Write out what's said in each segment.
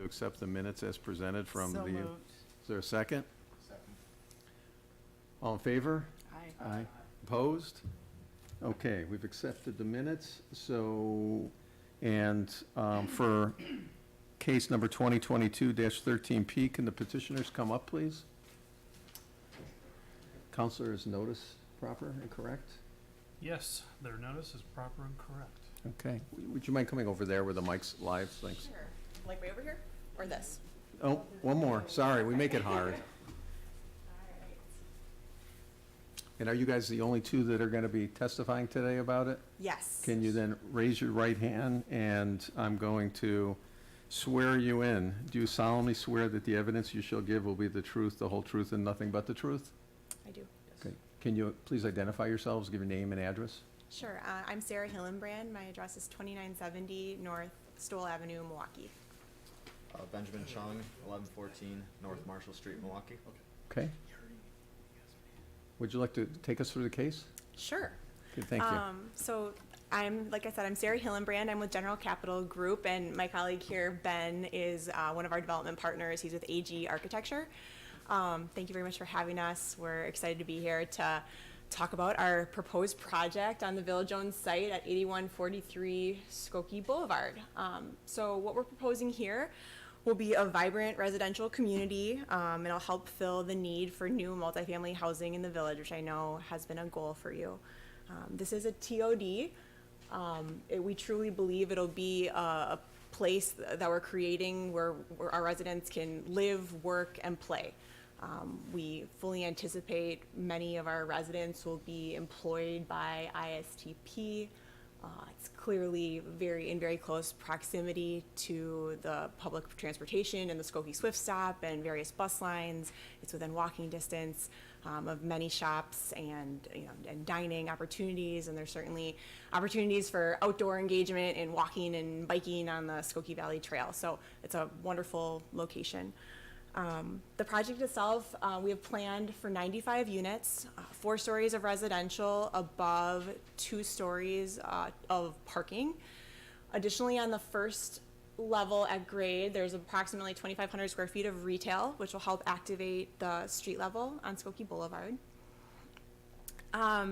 To accept the minutes as presented from So the... moved. Is there a second? Second. All in favor? Aye. Aye. Opposed? Okay, we've accepted the minutes, so, and for case number 2022-13P, can the petitioners come up, please? Counselor, is notice proper and correct? Yes, their notice is proper and correct. Okay. Would you mind coming over there where the mic's live? Thanks. Sure. Like way over here? Or this? Oh, one more. Sorry, we make it hard. Alright. And are you guys the only two that are going to be testifying today about it? Yes. Can you then raise your right hand, and I'm going to swear you in. Do you solemnly swear that the evidence you shall give will be the truth, the whole truth, and nothing but the truth? I do. Okay. Can you please identify yourselves, give your name and address? Sure. I'm Sarah Hillenbrand. My address is 2970 North Stoll Avenue, Milwaukee. Benjamin Chung, 1114 North Marshall Street, Milwaukee. Okay. Would you like to take us through the case? Sure. Okay, thank you. So like I said, I'm Sarah Hillenbrand. I'm with General Capital Group, and my colleague here, Ben, is one of our development partners. He's with AG Architecture. Thank you very much for having us. We're excited to be here to talk about our proposed project on the Village-owned site at 8143 Skokie Boulevard. So what we're proposing here will be a vibrant residential community. It'll help fill the need for new multifamily housing in the village, which I know has been a goal for you. This is a TOD. We truly believe it'll be a place that we're creating where our residents can live, work, and play. We fully anticipate many of our residents will be employed by ISTP. It's clearly in very close proximity to the public transportation and the Skokie Swift Stop and various bus lines. It's within walking distance of many shops and dining opportunities, and there's certainly opportunities for outdoor engagement and walking and biking on the Skokie Valley Trail. So it's a wonderful location. The project itself, we have planned for 95 units, 4 stories of residential above 2 stories of parking. Additionally, on the first level at grade, there's approximately 2,500 square feet of retail, which will help activate the street level on Skokie Boulevard.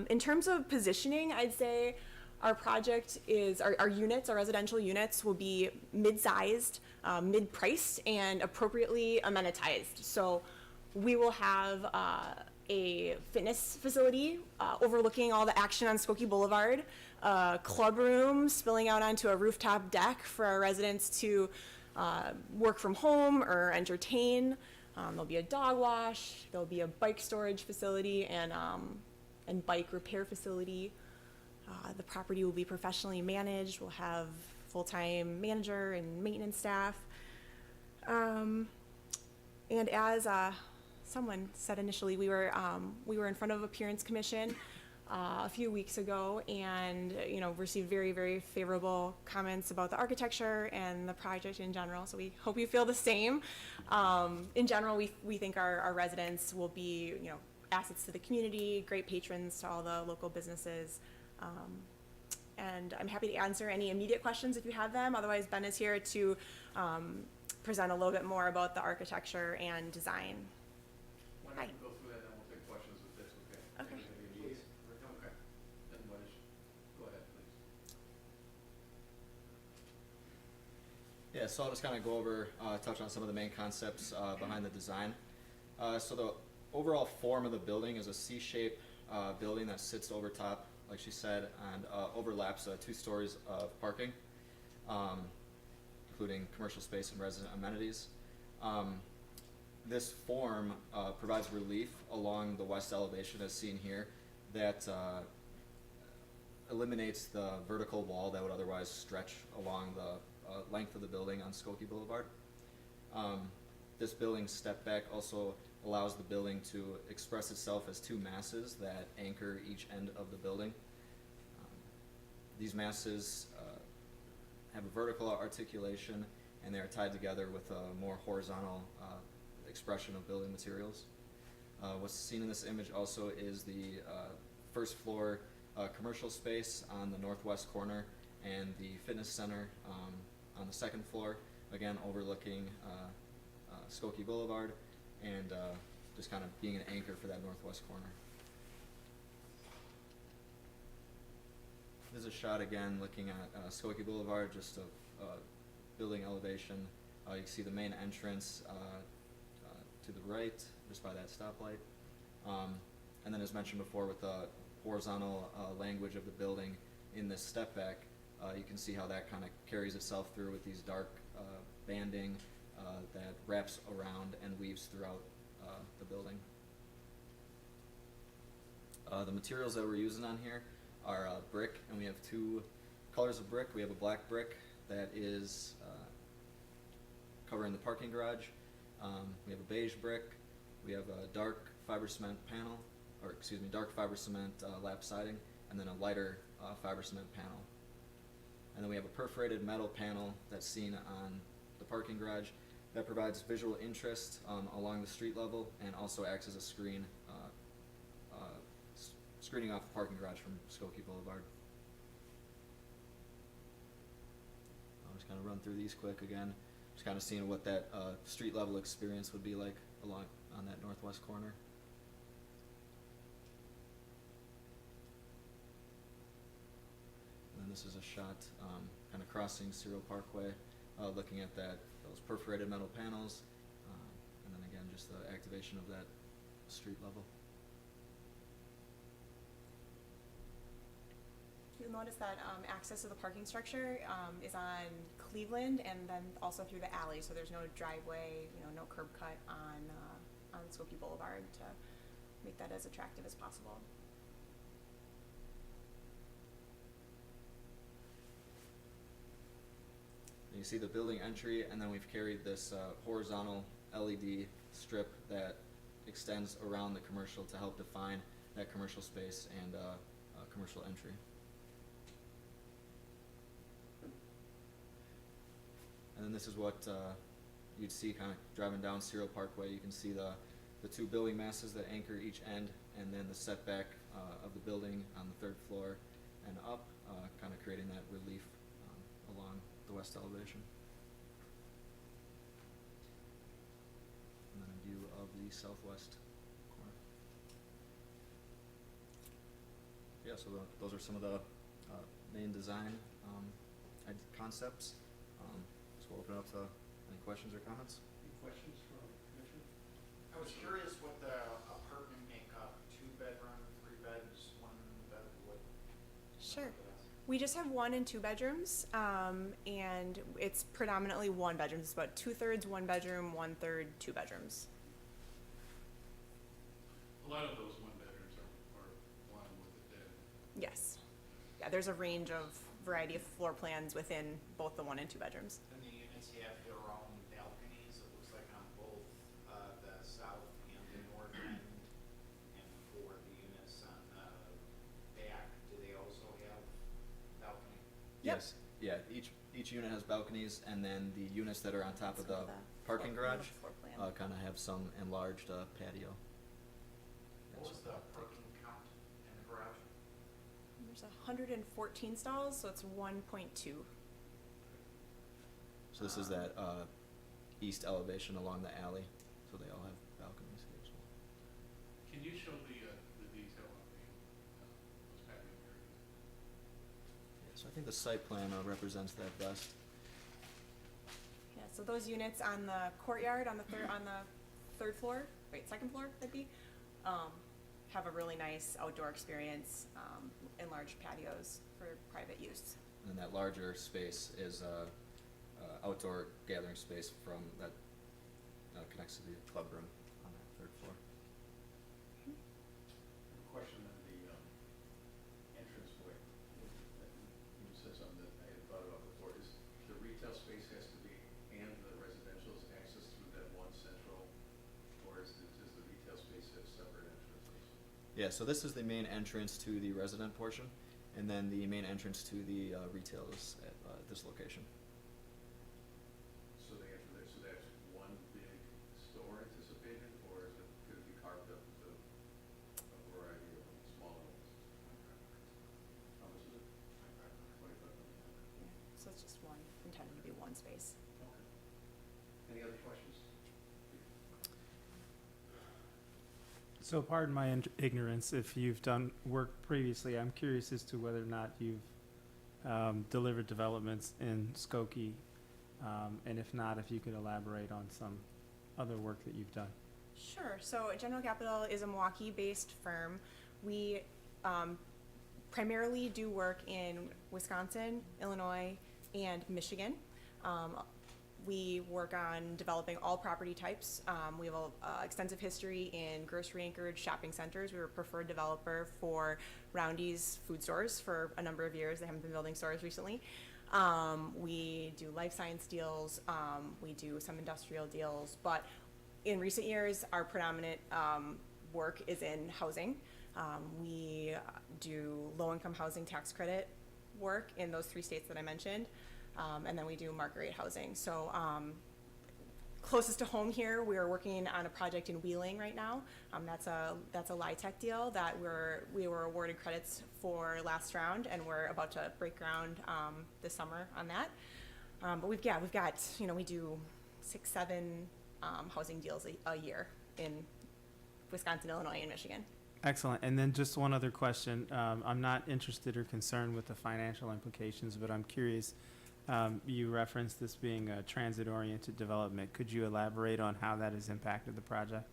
In terms of positioning, I'd say our project is, our units, our residential units will be mid-sized, mid-priced, and appropriately amenitized. So we will have a fitness facility overlooking all the action on Skokie Boulevard, a club room spilling out onto a rooftop deck for our residents to work from home or entertain. There'll be a dog wash, there'll be a bike storage facility and bike repair facility. The property will be professionally managed. We'll have full-time manager and maintenance staff. And as someone said initially, we were in front of Appearance Commission a few weeks ago, and received very, very favorable comments about the architecture and the project in general. So we hope you feel the same. In general, we think our residents will be assets to the community, great patrons to all the local businesses. And I'm happy to answer any immediate questions if you have them. Otherwise, Ben is here to present a little bit more about the architecture and design. Why Hi. don't you go through that, and then we'll take questions if that's okay. Okay. Okay. Then why don't you go ahead, please. Yeah, so I'll just kind of go over, touch on some of the main concepts behind the design. So the overall form of the building is a C-shaped building that sits over top, like she said, and overlaps 2 stories of parking, including commercial space and resident amenities. This form provides relief along the west elevation as seen here that eliminates the vertical wall that would otherwise stretch along the length of the building on Skokie Boulevard. This building step back also allows the building to express itself as 2 masses that anchor each end of the building. These masses have a vertical articulation, and they are tied together with a more horizontal expression of building materials. What's seen in this image also is the first floor commercial space on the northwest corner and the fitness center on the second floor, again overlooking Skokie Boulevard and just kind of being an anchor for that northwest corner. This is a shot again looking at Skokie Boulevard, just of building elevation. You can see the main entrance to the right, just by that stoplight. And then as mentioned before, with the horizontal language of the building in this step back, you can see how that kind of carries itself through with these dark banding that wraps around and weaves throughout the building. The materials that we're using on here are brick, and we have two colors of brick. We have a black brick that is covering the parking garage. We have a beige brick. We have a dark fiber cement panel, or excuse me, dark fiber cement lap siding, and then a lighter fiber cement panel. And then we have a perforated metal panel that's seen on the parking garage that provides visual interest along the street level and also acts as a screen, screening off the parking garage from Skokie Boulevard. I'll just kind of run through these quick again, just kind of seeing what that street level experience would be like along on that northwest corner. And then this is a shot kind of crossing Cyril Parkway, looking at those perforated metal panels, and then again just the activation of that street level. You'll notice that access to the parking structure is on Cleveland and then also through the alley, so there's no driveway, no curb cut on Skokie Boulevard to make that as attractive as possible. You see the building entry, and then we've carried this horizontal LED strip that extends around the commercial to help define that commercial space and commercial entry. And then this is what you'd see kind of driving down Cyril Parkway. You can see the two building masses that anchor each end, and then the setback of the building on the third floor and up, kind of creating that relief along the west elevation. And then a view of the southwest corner. Yeah, so those are some of the main design concepts. So we'll open it up to any questions or comments. Any questions from Commissioner? I was curious what the apartment makeup, 2-bedroom, 3 beds, 1 bed, what? Sure. We just have 1 and 2 bedrooms, and it's predominantly 1 bedroom. It's about 2/3 1 bedroom, 1/3 2 bedrooms. A lot of those 1 bedrooms are one with the den. Yes. Yeah, there's a range of variety of floor plans within both the 1 and 2 bedrooms. And the units have their own balconies, it looks like on both the south and the north end. And for the units on the back, do they also have balcony? Yep. Yes. Yeah. Each unit has balconies, and then the units that are on top of the parking garage floor plan. kind of have some enlarged patio. What was the parking count in the garage? There's 114 stalls, so it's 1.2. So this is that east elevation along the alley, so they all have balconies here as well. Can you show the detail on those patio areas? Yeah, so I think the site plan represents that best. Yeah, so those units on the courtyard on the third floor, second floor that'd be, have a really nice outdoor experience, enlarged patios for private use. And that larger space is outdoor gathering space from that connects to the club room on that third floor. Question on the entranceway. You said something that I had thought about before. Is the retail space has to be and the residential's access through that one central, or does the retail space have separate entrances? Yeah, so this is the main entrance to the resident portion, and then the main entrance to the retail is at this location. So they enter there, so that's one big store anticipated, or is it, could it be carved up into a variety of smaller ones? How much is it? 25 million. Yeah, so it's just one, intended to be one space. Okay. Any other questions? So pardon my ignorance, if you've done work previously, I'm curious as to whether or not you've delivered developments in Skokie, and if not, if you could elaborate on some other work that you've done. Sure. So General Capital is a Milwaukee-based firm. We primarily do work in Wisconsin, Illinois, and Michigan. We work on developing all property types. We have an extensive history in grocery-anchored shopping centers. We were a preferred developer for Roundy's food stores for a number of years. They haven't been building stores recently. We do life science deals. We do some industrial deals. But in recent years, our predominant work is in housing. We do low-income housing tax credit work in those 3 states that I mentioned. And then we do market rate housing. So closest to home here, we are working on a project in Wheeling right now. That's a LIHTC deal that we were awarded credits for last round, and we're about to break ground this summer on that. But we've got we do 6-7 housing deals a year in Wisconsin, Illinois, and Michigan. Excellent. And then just one other question. I'm not interested or concerned with the financial implications, but I'm curious. You referenced this being a transit-oriented development. Could you elaborate on how that has impacted the project?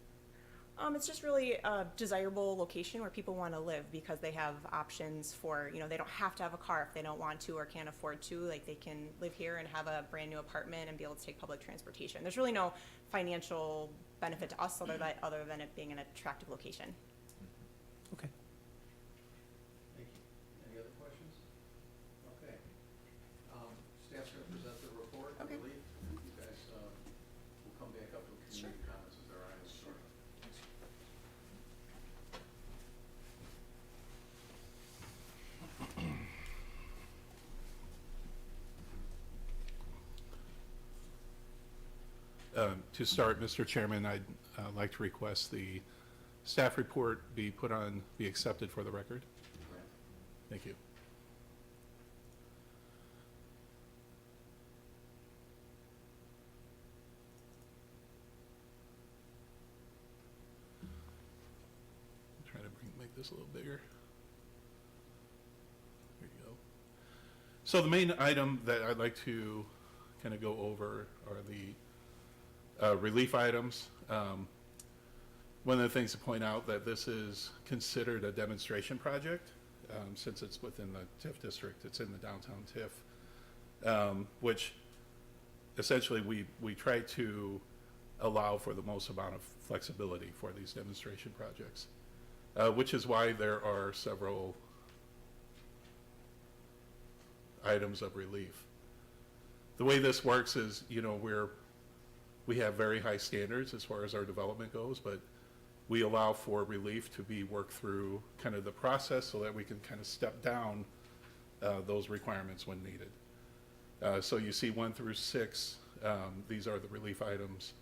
It's just really a desirable location where people want to live because they have options for, they don't have to have a car if they don't want to or can't afford to. Like, they can live here and have a brand new apartment and be able to take public transportation. There's really no financial benefit to us other than it being an attractive location. Okay. Thank you. Any other questions? Okay. Staff's going to present the report, I Okay. believe. You guys will come back up with community comments as there are items. Sure. To start, Mr. Chairman, I'd like to request the staff report be accepted for the record. Thank you. Try to make this a little bigger. There you go. So the main item that I'd like to kind of go over are the relief items. One of the things to point out that this is considered a demonstration project since it's within the TIF district. It's in the downtown TIF, which essentially we try to allow for the most amount of flexibility for these demonstration projects, which is why there are several items of relief. The way this works is, we have very high standards as far as our development goes, but we allow for relief to be worked through kind of the process so that we can kind of step down those requirements when needed. So you see 1 through 6, these are the relief items.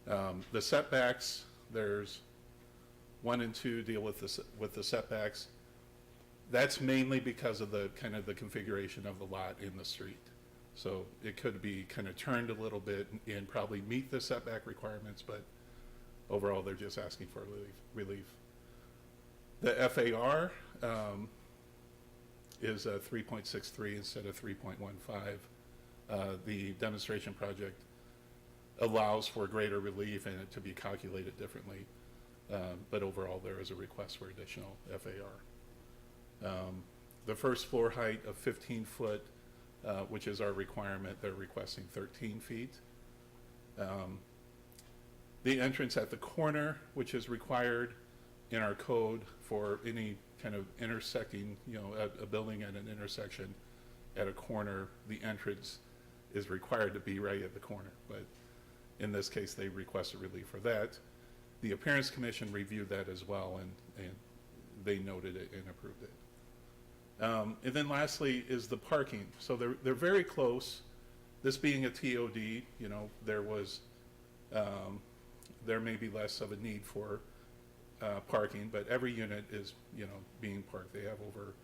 The setbacks, there's 1 and 2 deal with the setbacks. That's mainly because of the kind of the configuration of the lot in the street. So it could be kind of turned a little bit and probably meet the setback requirements, but overall they're just asking for relief. The FAR is 3.63 instead of 3.15. The demonstration project allows for greater relief and it to be calculated differently, but overall there is a request for additional FAR. The first floor height of 15 foot, which is our requirement, they're requesting 13 feet. The entrance at the corner, which is required in our code for any kind of intersecting, a building at an intersection at a corner, the entrance is required to be right at the corner. But in this case, they requested relief for that. The Appearance Commission reviewed that as well, and they noted it and approved it. And then lastly is the parking. So they're very close. This being a TOD, there may be less of a need for parking, but every unit is, being parked. They have over,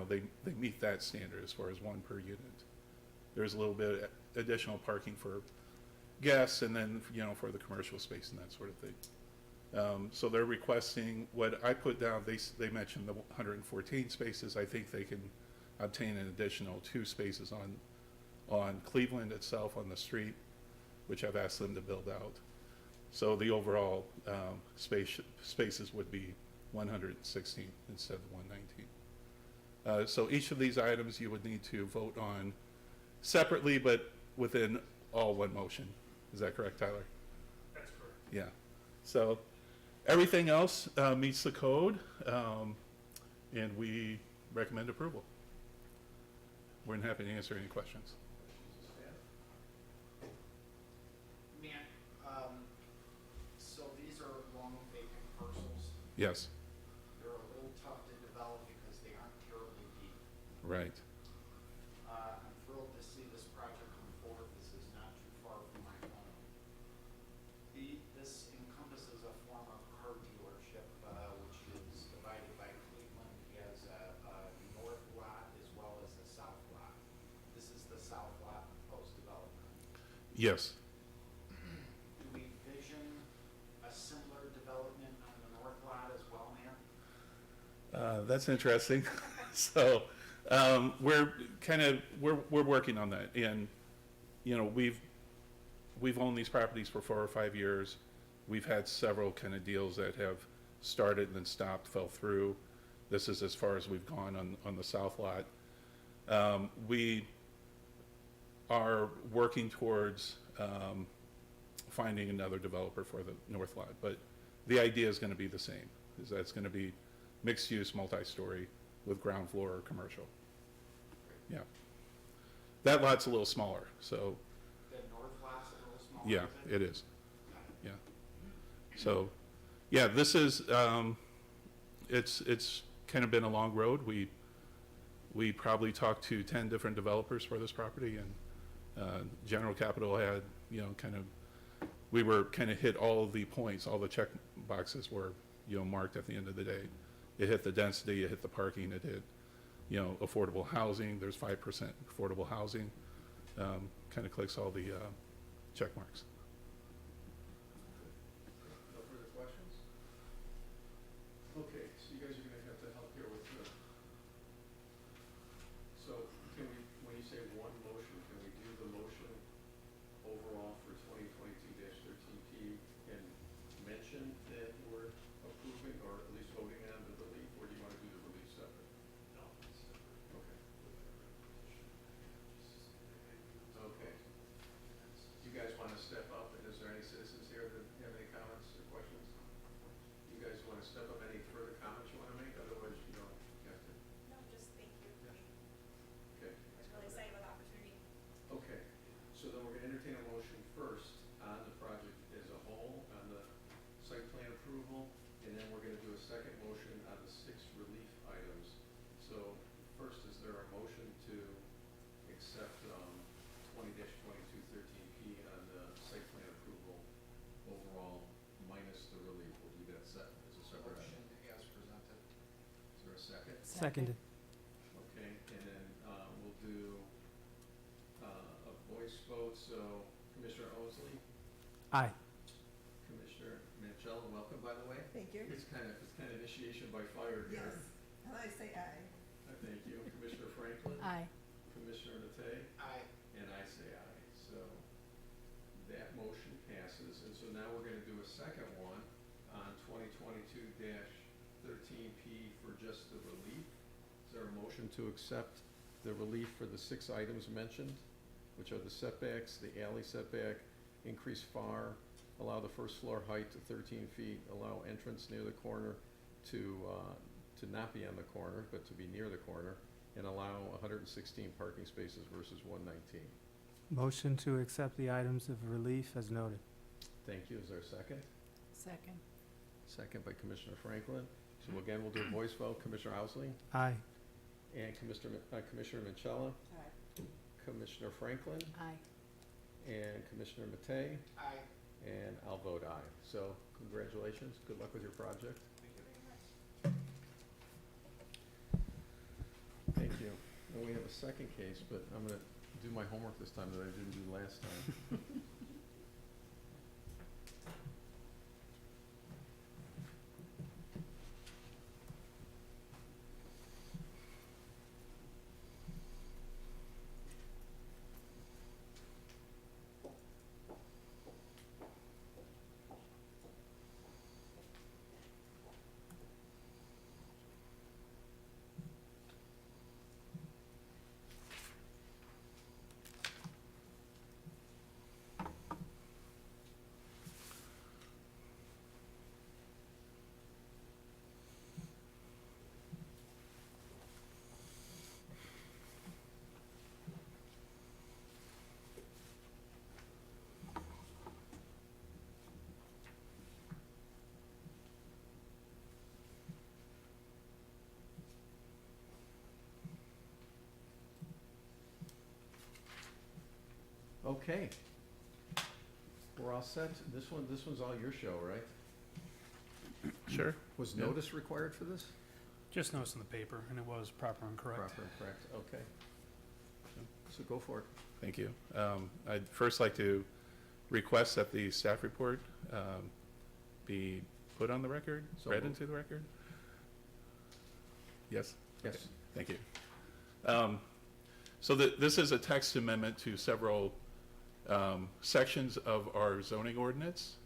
they meet that standard as far as 1 per unit. There's a little bit of additional parking for guests and then, for the commercial space and that sort of thing. So they're requesting, what I put down, they mentioned the 114 spaces. I think they can obtain an additional 2 spaces on Cleveland itself, on the street, which I've asked them to build out. So the overall spaces would be 116 instead of 119. So each of these items you would need to vote on separately, but within all one motion. Is that correct, Tyler? That's correct. Yeah. So everything else meets the code, and we recommend approval. We're happy to answer any questions. Man, so these are long vacant parcels. Yes, They're a little tough to develop because they aren't terribly deep. right. I'm thrilled to see this project come forward. This is not too far from my home. This encompasses a form of car dealership, which is divided by Cleveland. He has a north lot as well as a south lot. This is the south lot proposed development. Yes. Do we envision a similar development on the north lot as well, man? That's interesting. So, we're working on that, and, we've owned these properties for 4 or 5 years. We've had several kind of deals that have started and then stopped, fell through. This is as far as we've gone on the south lot. We are working towards, finding another developer for the north lot, but the idea is gonna be the same, is that it's gonna be mixed-use, multi-story with ground floor or commercial. Yeah. That lot's a little smaller, so, The north lot's a little smaller? yeah, is it is. Yeah. So, yeah, this is, it's kind of been a long road. We probably talked to 10 different developers for this property, and General Capital had, we were kind of hit all the points, all the check boxes were, marked at the end of the day. It hit the density, it hit the parking, it hit, affordable housing, there's 5% affordable housing, kind of clicks all the check marks. No further questions? Okay, so you guys are gonna have to help here with the, so can we, when you say one motion, can we do the motion overall for 2022-13P and mention that we're approving or at least voting on the relief, or do you wanna do the relief separate? No, it's separate. Okay. Okay. You guys wanna step up, and is there any citizens here that have any comments or questions? You guys wanna step up, any further comments you wanna make, otherwise you don't have to? No, just thank you. Okay. I was really excited about the opportunity. Okay, so then we're gonna entertain a motion first on the project as a whole, on the site plan approval, and then we're gonna do a second motion on the 6 relief items. So first, is there a motion to accept 20-2213P on the site plan approval overall minus the relief? We'll do that as a separate Motion item. as presented. Is there a second? Seconded. Okay, and then we'll do a voice vote, so Commissioner Osley, Aye. Commissioner Manchella, welcome, by the way. Thank you. It's kind of initiation by fire here. Yes, and I say aye. Thank you. Commissioner Franklin? Aye. Commissioner Matei? Aye. And I say aye. So that motion passes, and so now we're gonna do a second one on 2022-13P for just the relief. Is there a motion to accept the relief for the 6 items mentioned, which are the setbacks, the alley setback, increase FAR, allow the first floor height to 13 feet, allow entrance near the corner to not be on the corner, but to be near the corner, and allow 116 parking spaces versus 119. Motion to accept the items of relief as noted. Thank you. Is there a second? Second. Second by Commissioner Franklin. So again, we'll do a voice vote. Commissioner Ousley Aye. and Commissioner Manchella, Aye. Commissioner Franklin, Aye. and Commissioner Matei, Aye. and I'll vote aye. So congratulations. Good luck with your project. Thank you. And we have a second case, but I'm going to do my homework this time that I didn't do last time. Okay. We're all set. This one's all your show, right? Sure. Was Yeah. notice required for this? Just noticed in the paper, and it was proper and correct. Proper and correct, okay. So go for it. Thank you. I'd first like to request that the staff report be put on the record, So read moved. into the record. Yes? Yes. Okay, thank you. So this is a text amendment to several sections of our zoning ordinance.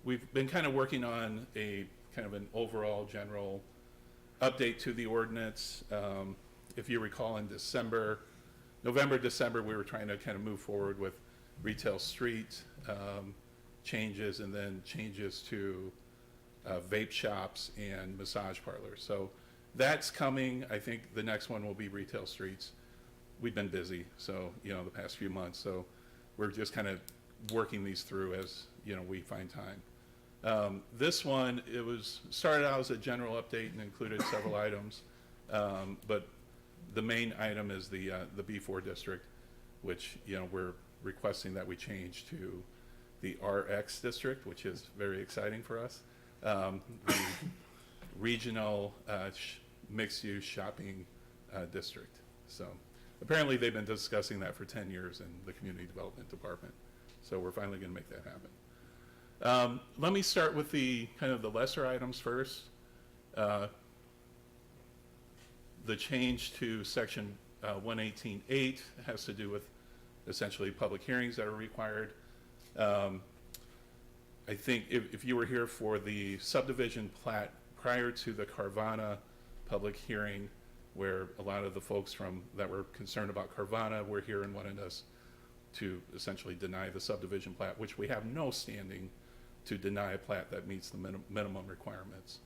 We've been kind of working on a kind of an overall general update to the ordinance. If you recall, in November, December, we were trying to kind of move forward with retail street changes, and then changes to vape shops and massage parlors. So that's coming. I think the next one will be retail streets. We've been busy, so, the past few months, so we're just kind of working these through as, we find time. This one, it was started out as a general update and included several items, but the main item is the B4 district, which, we're requesting that we change to the RX district, which is very exciting for us. The regional mixed-use shopping district. So apparently they've been discussing that for 10 years in the community development department. So we're finally going to make that happen. Let me start with the kind of the lesser items first. The change to section 118.8 has to do with essentially public hearings that are required. I think if you were here for the subdivision plat prior to the Carvana public hearing, where a lot of the folks that were concerned about Carvana were here and wanted us to essentially deny the subdivision plat, which we have no standing to deny a plat that meets the minimum requirements.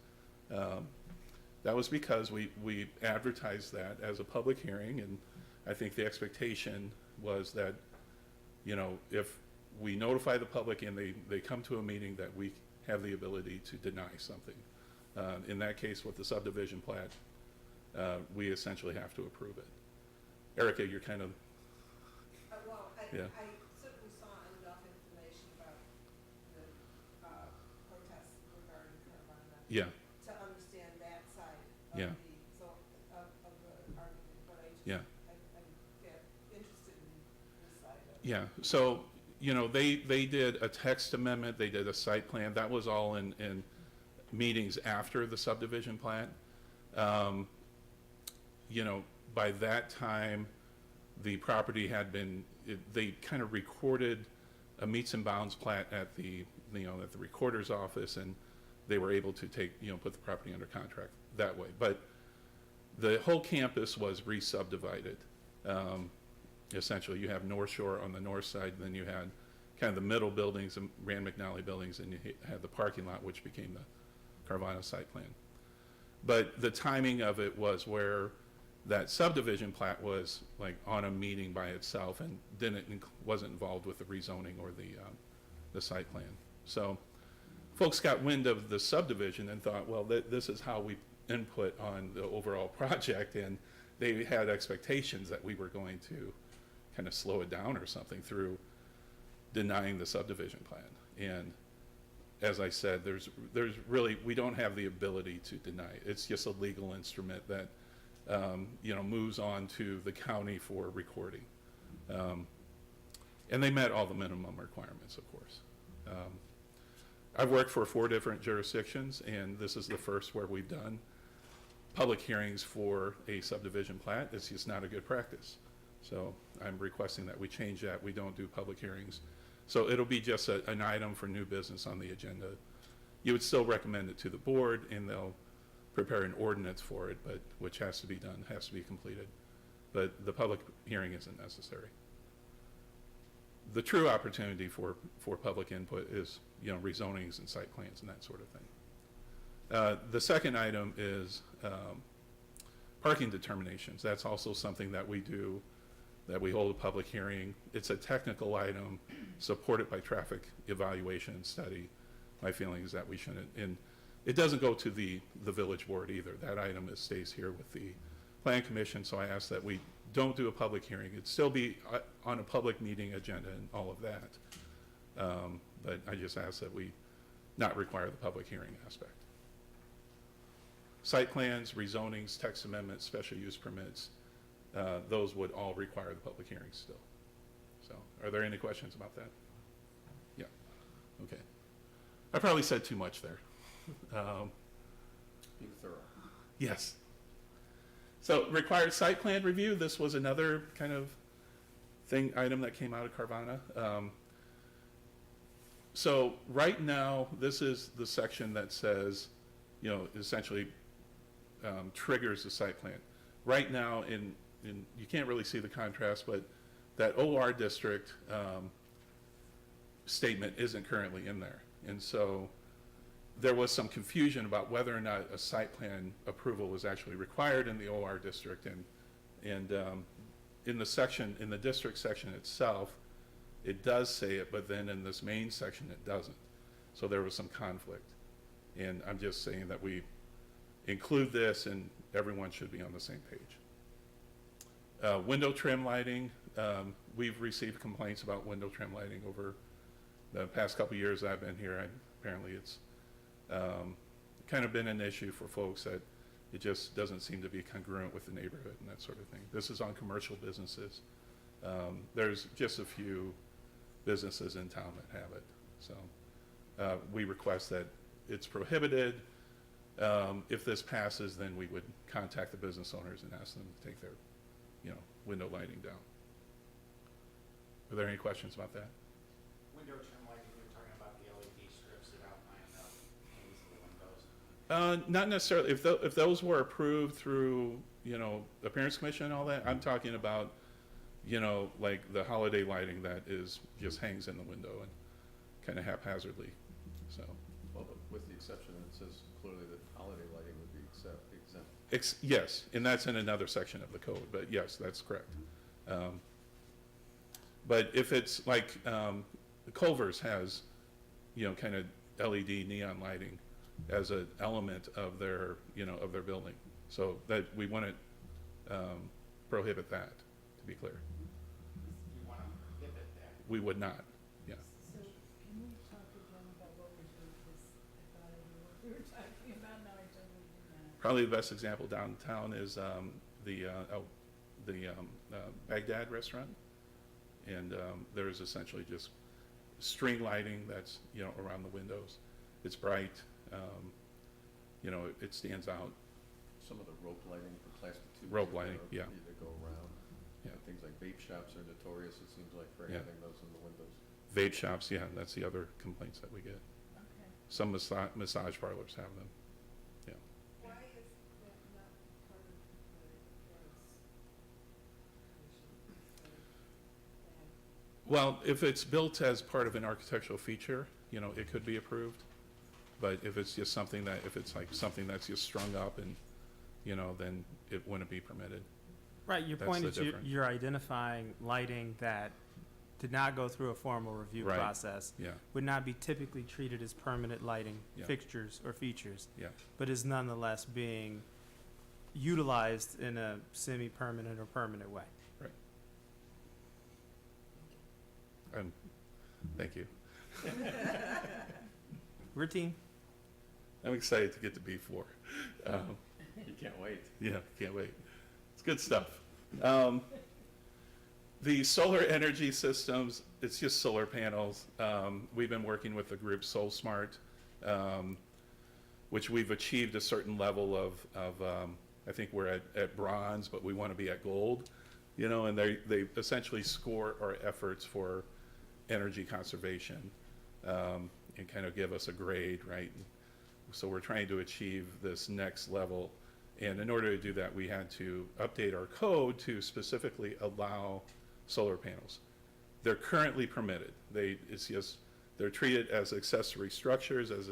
That was because we advertised that as a public hearing, and I think the expectation was that, if we notify the public and they come to a meeting, that we have the ability to deny something. In that case, with the subdivision plat, we essentially have to approve it. Erica, you're kind of, Well, Yeah. I certainly saw enough information about the protests regarding Carvana yeah, to understand that side Yeah. of the argument, but I just, Yeah. I'm interested in this side of it. yeah. So, they did a text amendment, they did a site plan. That was all in meetings after the subdivision plat. By that time, the property had been, they kind of recorded a meets and bounds plat at the recorder's office, and they were able to put the property under contract that way. But the whole campus was re-subdivided. Essentially, you have North Shore on the north side, then you had kind of the middle buildings, the Rand McNally buildings, and you had the parking lot, which became the Carvana site plan. But the timing of it was where that subdivision plat was like on a meeting by itself and wasn't involved with the rezoning or the site plan. So folks got wind of the subdivision and thought, well, this is how we input on the overall project, and they had expectations that we were going to kind of slow it down or something through denying the subdivision plan. And as I said, there's really, we don't have the ability to deny it. It's just a legal instrument that moves on to the county for recording. And they met all the minimum requirements, of course. I've worked for 4 different jurisdictions, and this is the first where we've done public hearings for a subdivision plat. It's just not a good practice. So I'm requesting that we change that. We don't do public hearings. So it'll be just an item for new business on the agenda. You would still recommend it to the board, and they'll prepare an ordinance for it, but which has to be done, has to be completed. But the public hearing isn't necessary. The true opportunity for public input is, rezonings and site plans and that sort of thing. The second item is parking determinations. That's also something that we do, that we hold a public hearing. It's a technical item supported by traffic evaluation and study. My feeling is that we shouldn't, and it doesn't go to the village board either. That item stays here with the plan commission, so I ask that we don't do a public hearing. It'd still be on a public meeting agenda and all of that. But I just ask that we not require the public hearing aspect. Site plans, rezonings, text amendments, special use permits, those would all require the public hearing still. So, are there any questions about that? Yeah, okay. I probably said too much there. Being thorough. Yes. So, required site plan review, this was another kind of item that came out of Carvana. So, right now, this is the section that says, essentially triggers the site plan. Right now, you can't really see the contrast, but that OR district statement isn't currently in there. And so there was some confusion about whether or not a site plan approval was actually required in the OR district. And in the district section itself, it does say it, but then in this main section, it doesn't. So there was some conflict. And I'm just saying that we include this and everyone should be on the same page. Window trim lighting, we've received complaints about window trim lighting over the past couple years I've been here. Apparently it's kind of been an issue for folks that it just doesn't seem to be congruent with the neighborhood and that sort of thing. This is on commercial businesses. There's just a few businesses in town that have it. So we request that it's prohibited. If this passes, then we would contact the business owners and ask them to take their window lighting down. Are there any questions about that? Window trim lighting, you're talking about the LED strips that outline the windows? Not necessarily. If those were approved through, Appearance Commission and all that, I'm talking about, like the holiday lighting that just hangs in the window and kind of haphazardly, so. Well, but with the exception that it says clearly that holiday lighting would be exempt. Yes, and that's in another section of the code, but yes, that's correct. But if it's like, Culver's has, kind of LED neon lighting as an element of their, of their building. So that we want to prohibit that, to be clear. You want to prohibit that? We would not, yeah. So can we talk again about what we're doing, because I thought I knew what we were talking about, now I totally do not. Probably the best example downtown is the Baghdad restaurant. And there's essentially just string lighting that's, around the windows. It's bright, it stands out. Some of the rope lighting for plastic tubes. Rope lighting, yeah. That go around. Yeah. Things like vape shops are notorious, it seems like, for Yeah. having those in the windows. Vape shops, yeah, that's the other complaints that we get. Okay. Some massage parlors have them. Why is that not part of the appearance commission? Well, if it's built as part of an architectural feature, it could be approved. But if it's just something if it's like something that's just strung up and, then it wouldn't be permitted. Right, your That's point the is difference. you're identifying lighting that did not go through a formal review Right. process, Yeah, would not be typically treated as permanent lighting Yeah. fixtures or features, yeah, but is nonetheless being utilized in a semi-permanent or permanent way. right. Thank you. Routine. I'm excited to get to B4. You can't wait. Yeah, can't wait. It's good stuff. The solar energy systems, it's just solar panels. We've been working with the group SolSmart, which we've achieved a certain level of I think we're at bronze, but we want to be at gold, and they essentially score our efforts for energy conservation and kind of give us a grade, right? So we're trying to achieve this next level. And in order to do that, we had to update our code to specifically allow solar panels. They're currently permitted. They're treated as accessory structures, as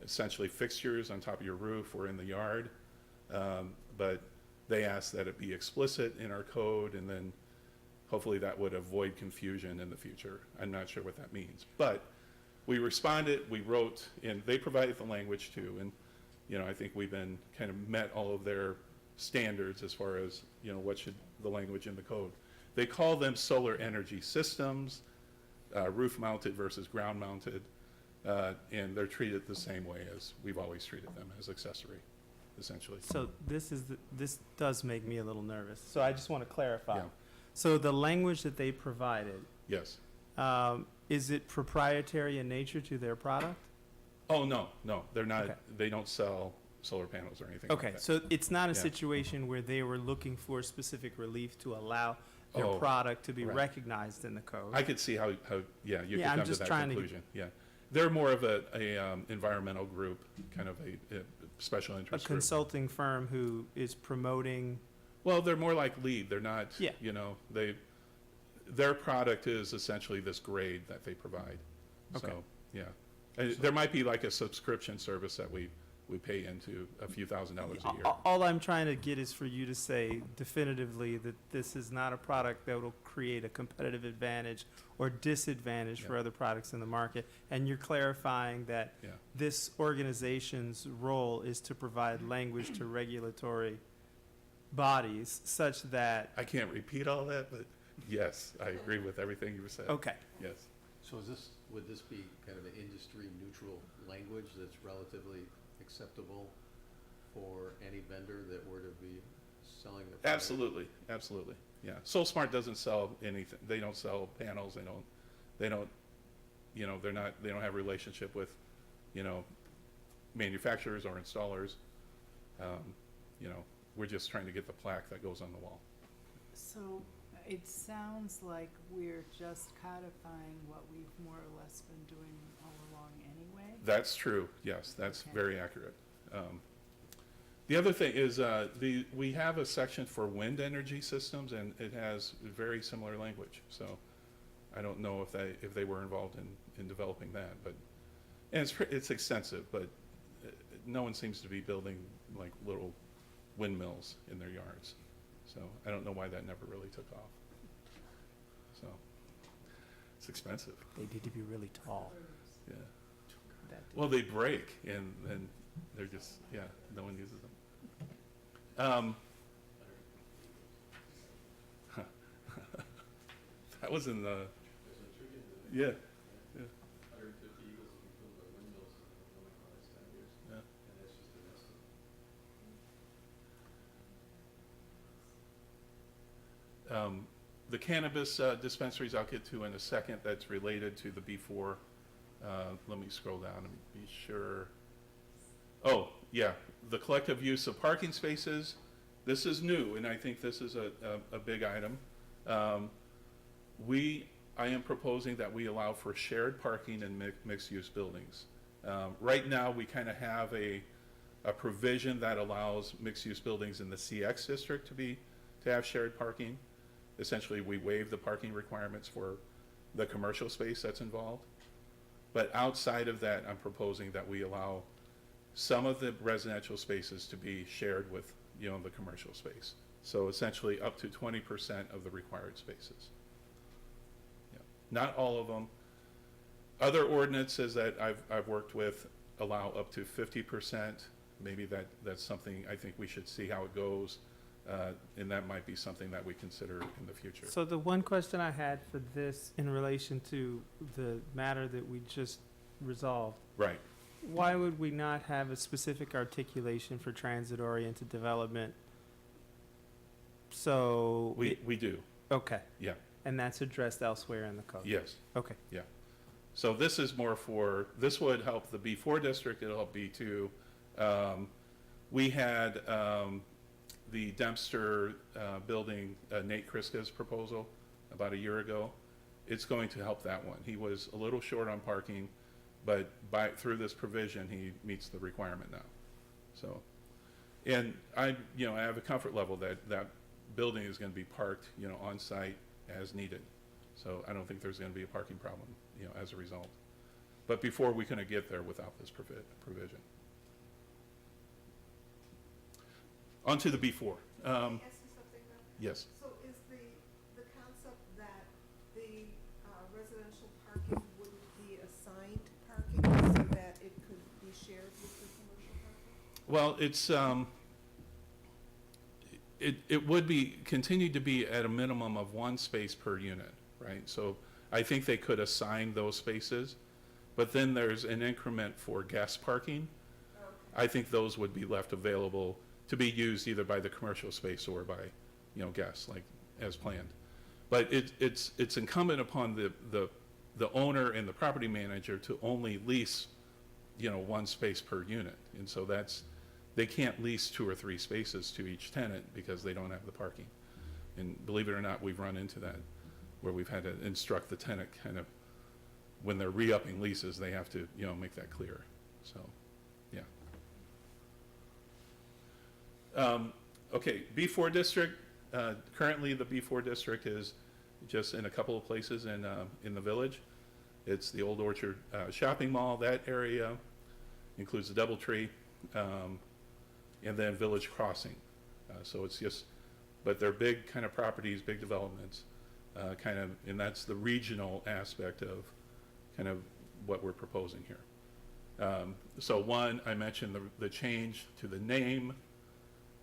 essentially fixtures on top of your roof or in the yard. But they ask that it be explicit in our code, and then hopefully that would avoid confusion in the future. I'm not sure what that means. But we responded, we wrote, and they provided the language too. And I think we've been kind of met all of their standards as far as, what should the language in the code. They call them solar energy systems, roof-mounted versus ground-mounted, and they're treated the same way as we've always treated them, as accessory, essentially. So this does make me a little nervous. So I just want to clarify. Yeah. So the language that they provided, Yes. is it proprietary in nature to their product? Oh, no, they're not, Okay. they don't sell solar panels or anything like Okay, that. so it's not a Yeah. situation where they were looking for specific relief to allow their Oh, product to be right. recognized in the code. I could see how, yeah, you could Yeah, I'm come to just that trying to- conclusion, yeah. They're more of a environmental group, kind of a special A interest group. consulting firm who is promoting, Well, they're more like lead, they're not, Yeah. you know, their product is essentially this grade that they provide. Okay. So, yeah. There might be like a subscription service that we pay into a few $1,000s a year. all I'm trying to get is for you to say definitively that this is not a product that will create a competitive advantage or disadvantage for Yeah. other products in the market. And you're clarifying that Yeah. this organization's role is to provide language to regulatory bodies such that, I can't repeat all that, but yes, I agree with everything you said. okay, Yes. So would this be kind of an industry-neutral language that's relatively acceptable for any vendor that were to be selling the product? Absolutely, yeah. SoulSmart doesn't sell anything, they don't sell panels, they don't, you know, they don't have a relationship with, you know, manufacturers or installers. You know, we're just trying to get the plaque that goes on the wall. So it sounds like we're just codifying what we've more or less been doing all along anyway. That's true, yes, that's Okay. very accurate. The other thing is, we have a section for wind energy systems, and it has very similar language, so I don't know if they were involved in developing that, but, and it's extensive, but no one seems to be building like little windmills in their yards, so I don't know why that never really took off. So, it's expensive, they need to be really tall. yeah. That- Well, they break, and they're just, yeah, no one uses them. That was in the, yeah, yeah, 150 eagles will be killed by windmills in the last 10 years, yeah. and that's just domestic. The cannabis dispensaries I'll get to in a second, that's related to the B4. Let me scroll down and be sure. Oh, yeah, the collective use of parking spaces. This is new, and I think this is a big item. I am proposing that we allow for shared parking in mixed-use buildings. Right now, we kind of have a provision that allows mixed-use buildings in the CX district to have shared parking. Essentially, we waive the parking requirements for the commercial space that's involved. But outside of that, I'm proposing that we allow some of the residential spaces to be shared with, you know, the commercial space. So essentially, up to 20% of the required spaces. Yeah. Not all of them. Other ordinances that I've worked with allow up to 50%. Maybe that's something I think we should see how it goes. And that might be something that we consider in the future. So the one question I had for this in relation to the matter that we just resolved, Right. why would we not have a specific articulation for transit-oriented development? So, We do, okay, yeah, and that's addressed elsewhere in the code? yes. Okay, So this is more for, this would help the B4 district, it'll help B2. We had the Dempster building, Nate Kriska's proposal about a year ago. It's going to help that one. He was a little short on parking, but through this provision, he meets the requirement now. So, and I have a comfort level that building is going to be parked, on site as needed. So I don't think there's going to be a parking problem, as a result. But before, we couldn't get there without this provision. On to the B4. Can I ask you something now? Yes. So is the concept that the residential parking wouldn't be assigned parking so that it could be shared with the commercial parking? Well, it would be, continue to be at a minimum of one space per unit, right? So I think they could assign those spaces, but then there's an increment for guest parking. I think those would be left available to be used either by the commercial space or by, guests, like, as planned. But it's incumbent upon the owner and the property manager to only lease, one space per unit. And so they can't lease 2 or 3 spaces to each tenant because they don't have the parking. And believe it or not, we've run into that, where we've had to instruct the tenant kind of, when they're re-upping leases, they have to, make that clear. So, yeah. Okay, B4 district, currently the B4 district is just in a couple of places in the village. It's the Old Orchard Shopping Mall. That area includes the Doubletree, and then Village Crossing. So it's just, but they're big kind of properties, big developments, and that's the regional aspect of kind of what we're proposing here. So one, I mentioned the change to the name.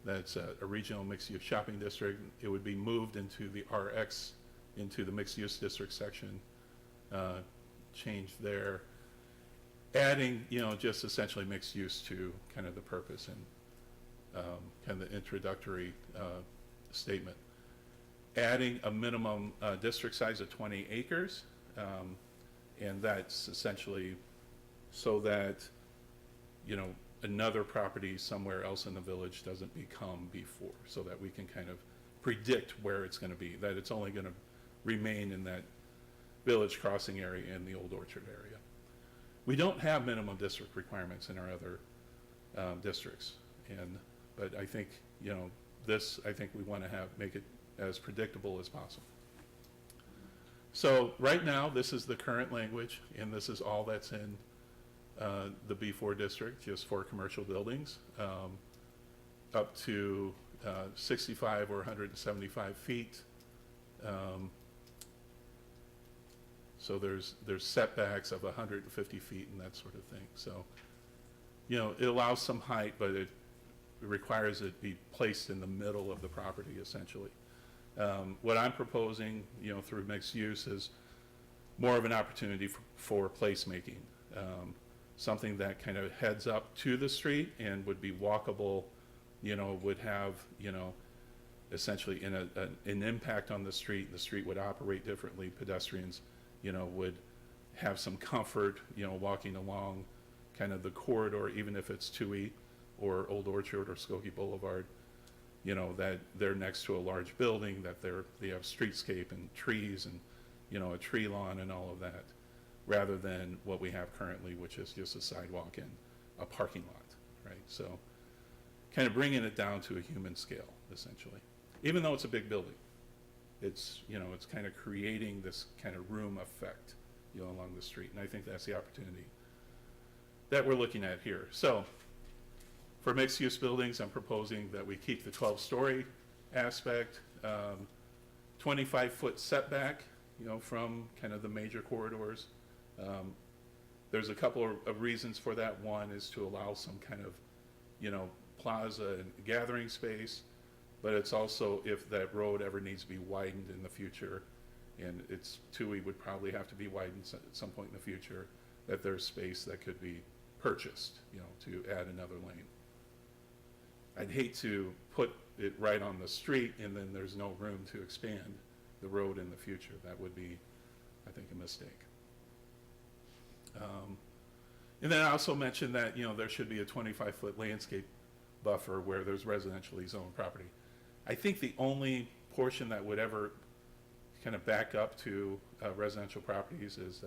That's a regional mixed-use shopping district. It would be moved into the RX, into the mixed-use district section, change there. Adding, just essentially mixed use to kind of the purpose and kind of the introductory statement. Adding a minimum district size of 20 acres, and that's essentially so that, another property somewhere else in the village doesn't become B4, so that we can kind of predict where it's going to be, that it's only going to remain in that Village Crossing area and the Old Orchard area. We don't have minimum district requirements in our other districts, but I think, I think we want to make it as predictable as possible. So right now, this is the current language, and this is all that's in the B4 district, just for commercial buildings, up to 65 or 175 feet. So there's setbacks of 150 feet and that sort of thing. So, it allows some height, but it requires it be placed in the middle of the property, essentially. What I'm proposing, through mixed use is more of an opportunity for placemaking. Something that kind of heads up to the street and would be walkable, would have, essentially an impact on the street. The street would operate differently. Pedestrians, would have some comfort, walking along kind of the corridor, even if it's Toohey or Old Orchard or Skokie Boulevard, that they're next to a large building, that they have streetscape and trees and, a tree lawn and all of that, rather than what we have currently, which is just a sidewalk and a parking lot, right? So kind of bringing it down to a human scale, essentially. Even though it's a big building, it's, it's kind of creating this kind of room effect, along the street. And I think that's the opportunity that we're looking at here. So for mixed-use buildings, I'm proposing that we keep the 12-story aspect, 25-foot setback, from kind of the major corridors. There's a couple of reasons for that. One is to allow some kind of, plaza and gathering space, but it's also if that road ever needs to be widened in the future, and Toohey would probably have to be widened at some point in the future, that there's space that could be purchased, to add another lane. I'd hate to put it right on the street and then there's no room to expand the road in the future. That would be, I think, a mistake. And then I also mentioned that, there should be a 25-foot landscape buffer where there's residentially zoned property. I think the only portion that would ever kind of back up to residential properties is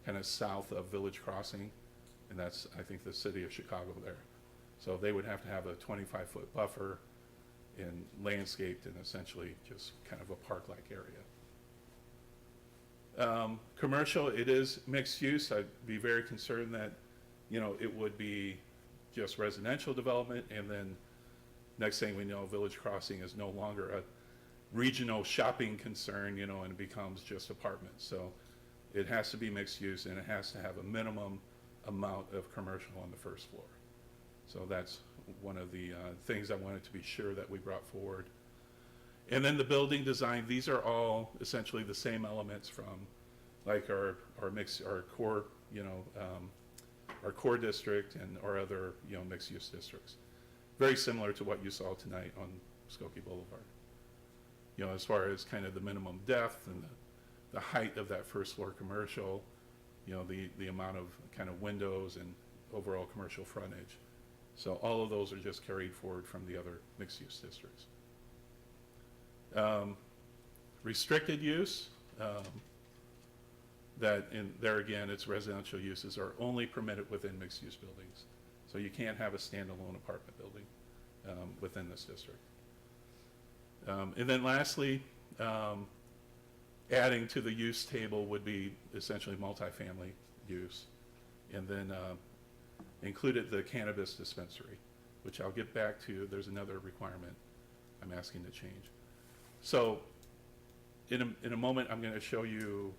kind of south of Village Crossing, and that's, I think, the city of Chicago there. So they would have to have a 25-foot buffer and landscaped and essentially just kind of a park-like area. Commercial, it is mixed use. I'd be very concerned that, it would be just residential development, and then next thing we know, Village Crossing is no longer a regional shopping concern, and it becomes just apartments. So it has to be mixed use, and it has to have a minimum amount of commercial on the first floor. So that's one of the things I wanted to be sure that we brought forward. And then the building design, these are all essentially the same elements from like our core, our core district and our other, mixed use districts. Very similar to what you saw tonight on Skokie Boulevard. As far as kind of the minimum depth and the height of that first floor commercial, the amount of kind of windows and overall commercial frontage. So all of those are just carried forward from the other mixed use districts. Restricted use, that in there again, its residential uses are only permitted within mixed use buildings. So you can't have a standalone apartment building within this district. And then lastly, adding to the use table would be essentially multifamily use. And then included the cannabis dispensary, which I'll get back to. There's another requirement I'm asking to change. So in a moment, I'm going to show you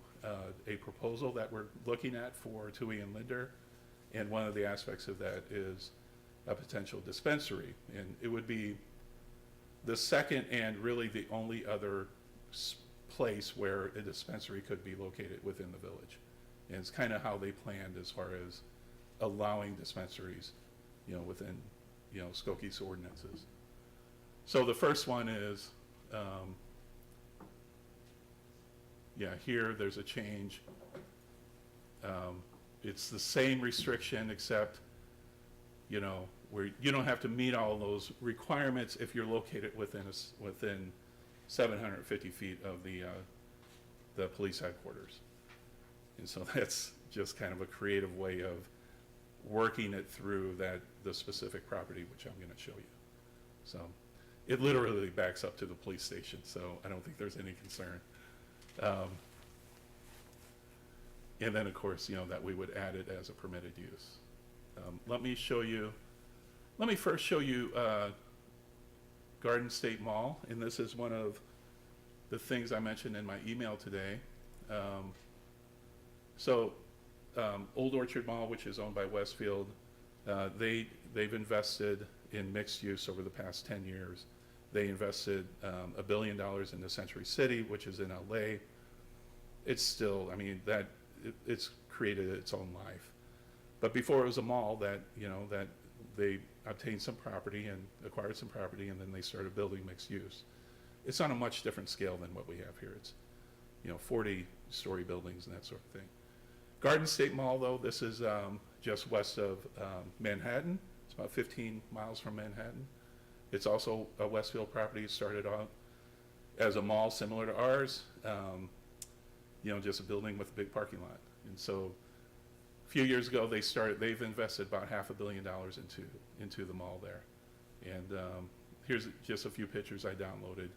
a proposal that we're looking at for Tui and Linder. And one of the aspects of that is a potential dispensary. And it would be the second and really the only other place where a dispensary could be located within the village. And it's kind of how they planned as far as allowing dispensaries, within, Skokie's ordinances. So the first one is, here there's a change. It's the same restriction except, where you don't have to meet all those requirements if you're located within 750 feet of the police headquarters. And so that's just kind of a creative way of working it through the specific property, which I'm going to show you. So it literally backs up to the police station, so I don't think there's any concern. And then, of course, that we would add it as a permitted use. Let me first show you Garden State Mall, and this is one of the things I mentioned in my email today. Old Orchard Mall, which is owned by Westfield, they've invested in mixed use over the past 10 years. They invested $1 billion into Century City, which is in LA. It's still, it's created its own life. But before it was a mall that they obtained some property and acquired some property, and then they started building mixed use. It's on a much different scale than what we have here. It's 40-story buildings and that sort of thing. Garden State Mall, though, this is just west of Manhattan. It's about 15 miles from Manhattan. It's also a Westfield property. It started out as a mall similar to ours, just a building with a big parking lot. And so a few years ago, they've invested about $500 million into the mall there. And here's just a few pictures I downloaded,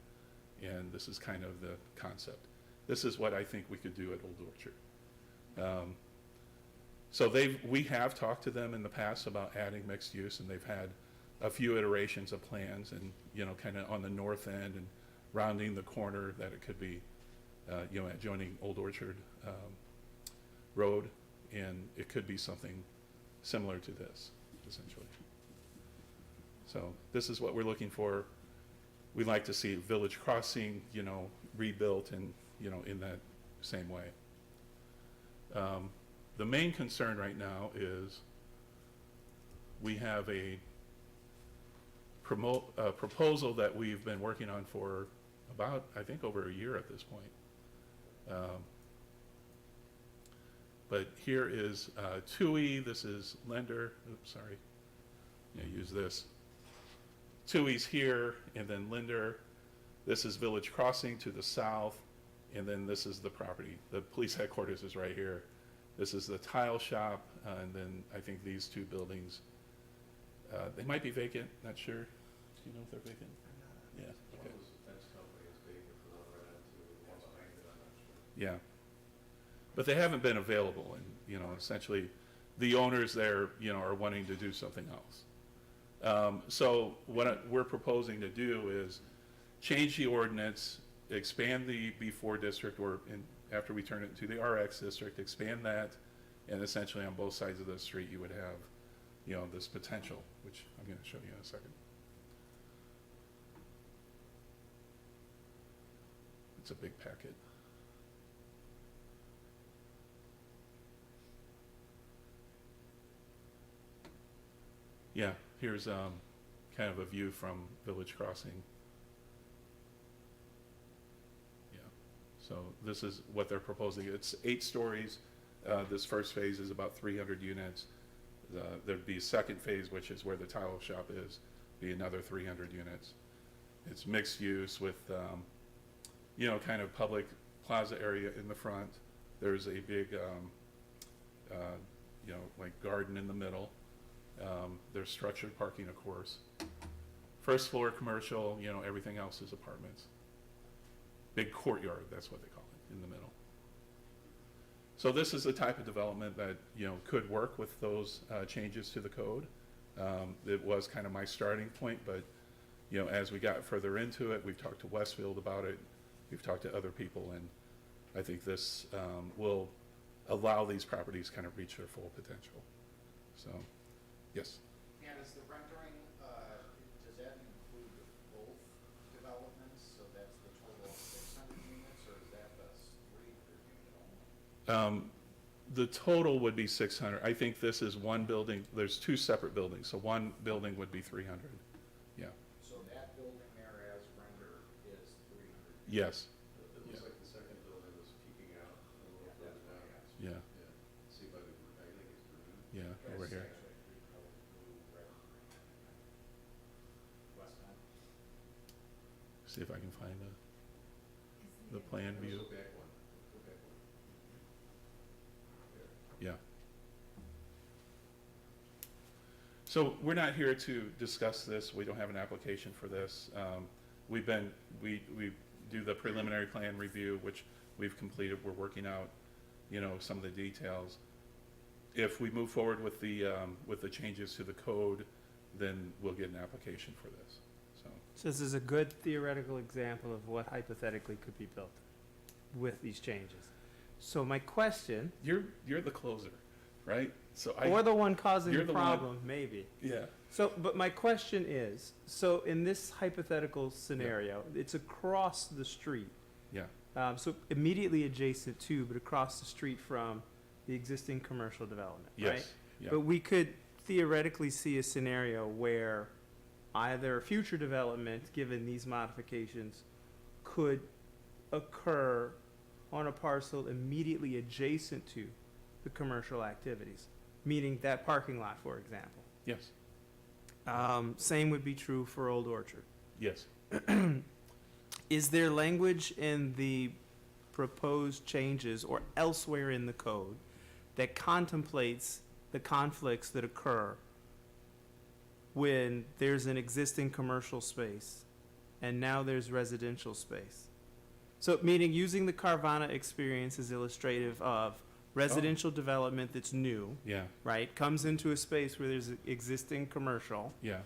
and this is kind of the concept. This is what I think we could do at Old Orchard. We have talked to them in the past about adding mixed use, and they've had a few iterations of plans, and kind of on the north end and rounding the corner that it could be, adjoining Old Orchard Road, and it could be something similar to this, essentially. So this is what we're looking for. We'd like to see Village Crossing, rebuilt and in that same way. The main concern right now is we have a proposal that we've been working on for about, I think, over a year at this point. But here is Tui, this is Linder, oops, sorry, use this. Tui's here, and then Linder. This is Village Crossing to the south, and then this is the property. The police headquarters is right here. This is the tile shop, and then I think these two buildings, they might be vacant, not sure. Do you know if they're vacant? Yeah, okay. One was a fence company, it's vacant for the right on to the one behind it, I'm not sure. Yeah. But they haven't been available, and, essentially, the owners there, are wanting to do something else. So what we're proposing to do is change the ordinance, expand the B4 district, after we turn it into the RX district, expand that, and essentially on both sides of the street you would have, you know, this potential, which I'm going to show you in a second. It's a big packet. Yeah, here's kind of a view from Village Crossing. Yeah, so this is what they're proposing. It's 8 stories. This first phase is about 300 units. There'd be a second phase, which is where the tile shop is, be another 300 units. It's mixed use with, you know, kind of public plaza area in the front. There's a big, you know, like garden in the middle. There's structured parking, of course. First floor commercial, you know, everything else is apartments. Big courtyard, that's what they call it, in the middle. So this is the type of development that, you know, could work with those changes to the code. It was kind of my starting point, but, you know, as we got further into it, we've talked to Westfield about it, we've talked to other people, and I think this will allow these properties kind of reach their full potential. So, yes. And is the rendering, does that include both developments? So that's the total of 600 units, or is that the 300 unit only? The total would be 600. I think this is one building. There's 2 separate buildings, so one building would be 300. Yeah. So that building there as rendered is 300. Yes. It looks like the second building was peeking out a little further down. Yeah. Yeah. See by the, I think it's green. Yeah. Over here. West end. See if I can find the plan view. Go back one. Go back one. Yeah. So we're not here to discuss this. We don't have an application for this. We do the preliminary plan review, which we've completed. We're working out, you know, some of the details. If we move forward with the changes to the code, then we'll get an application for this. So this is a good theoretical example of what hypothetically could be built with these changes. So my question, You're the closer, right? So or the one causing you're the the one- problem, maybe. yeah. So, but my question is, so in this hypothetical scenario, it's across the street. Yeah. So immediately adjacent to, but across the street from the existing commercial development, right? Yes. Yeah. But we could theoretically see a scenario where either future development, given these modifications, could occur on a parcel immediately adjacent to the commercial activities, meaning that parking lot, for example. Yes. Same would be true for Old Orchard. Yes. Is there language in the proposed changes or elsewhere in the code that contemplates the conflicts that occur when there's an existing commercial space and now there's residential space? So, meaning using the Carvana experience as illustrative of residential development that's new, Yeah. right, comes into a space where there's existing commercial, Yeah.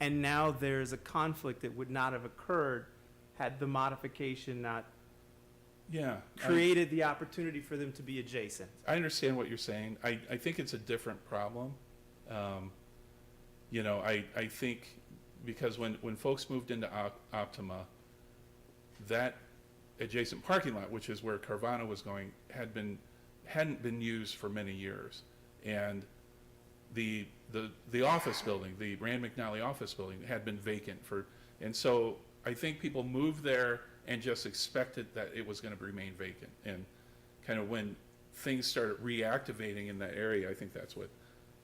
and now there's a conflict that would not have occurred had the modification not Yeah. created the opportunity for them to be adjacent. I understand what you're saying. I think it's a different problem. You know, I think because when folks moved into Optima, that adjacent parking lot, which is where Carvana was going, hadn't been used for many years. And the office building, the Rand McNally office building, had been vacant and so I think people moved there and just expected that it was going to remain vacant. And kind of when things started reactivating in that area, I think that's what,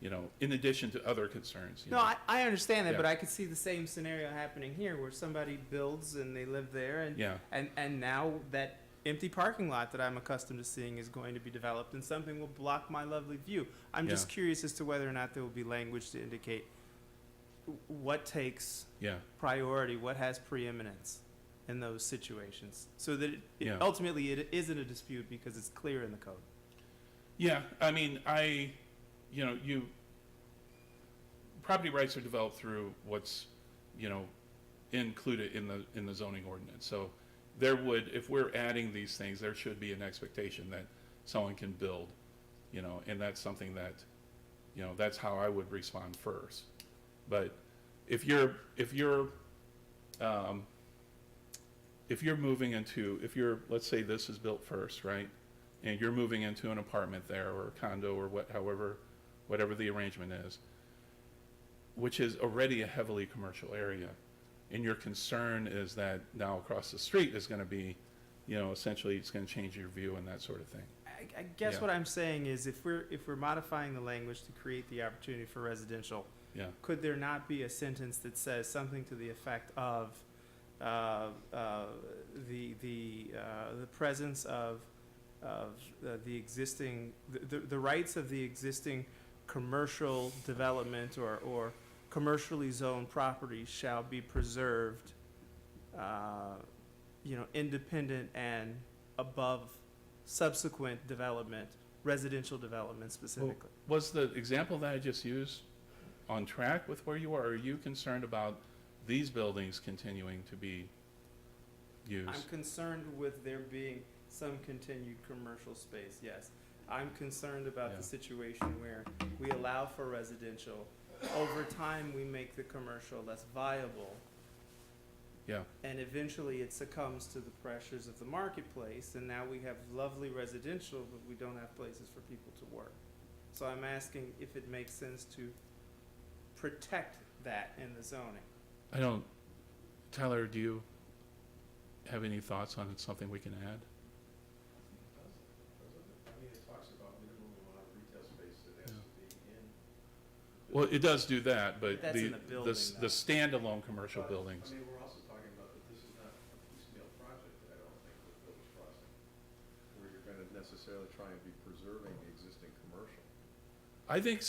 you know, in addition to other concerns. You No, know. I understand that, Yeah. but I could see the same scenario happening here where somebody builds and they live there and Yeah. and now that empty parking lot that I'm accustomed to seeing is going to be developed and something will block my lovely view. I'm just Yeah. curious as to whether or not there will be language to indicate what takes Yeah. priority, what has preeminence in those situations, so that Yeah. ultimately it isn't a dispute because it's clear in the code. Yeah, I mean, you know, property rights are developed through what's, you know, included in the zoning ordinance. So there would, if we're adding these things, there should be an expectation that someone can build, you know, and that's something that, You know, that's how I would respond first. But if you're moving into, let's say this is built first, right? And you're moving into an apartment there or a condo or whatever the arrangement is, which is already a heavily commercial area. And your concern is that now across the street is going to be, you know, essentially it's going to change your view and that sort of thing. I guess Yeah. what I'm saying is if we're modifying the language to create the opportunity for residential, Yeah. could there not be a sentence that says something to the effect of the presence of the existing the rights of the existing commercial development or commercially zoned properties shall be preserved, independent and above subsequent development, residential development specifically. Was the example that I just used on track with where you are? Or are you concerned about these buildings continuing to be used? I'm concerned with there being some continued commercial space, yes. I'm concerned about Yeah. the situation where we allow for residential. Over time, we make the commercial less viable, Yeah, and eventually it succumbs to the pressures of the marketplace, and now we have lovely residential, but we don't have places for people to work. So I'm asking if it makes sense to protect that in the zoning. Tyler, do you have any thoughts on something we can add? I mean, it talks about minimum amount of retail space that has to be in. Well, it does do that, but That's in the building, the standalone commercial But, buildings. I mean, we're also talking about that this is not a piecemeal project, I don't think, with Village Crossing, where you're gonna necessarily try and be preserving the existing commercial. I think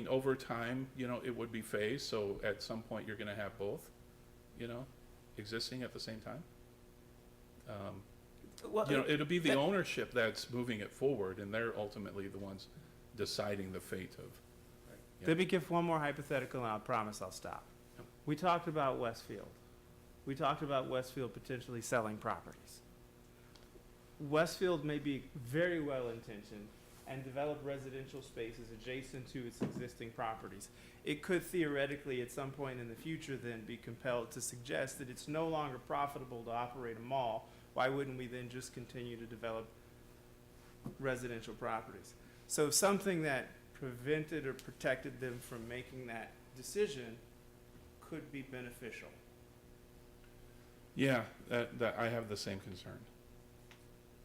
over time, you know, it would be phased, so at some point you're gonna have both, you know, existing at the same time. You know, it'll be the ownership that's moving it forward, and they're ultimately the ones deciding the fate of. Yeah. Let me give one more hypothetical, and I promise I'll stop. Yep. We talked about Westfield. We talked about Westfield potentially selling properties. Westfield may be very well intentioned and develop residential spaces adjacent to its existing properties. It could theoretically, at some point in the future, then be compelled to suggest that it's no longer profitable to operate a mall. Why wouldn't we then just continue to develop residential properties? So something that prevented or protected them from making that decision could be beneficial. Yeah, that I have the same concern.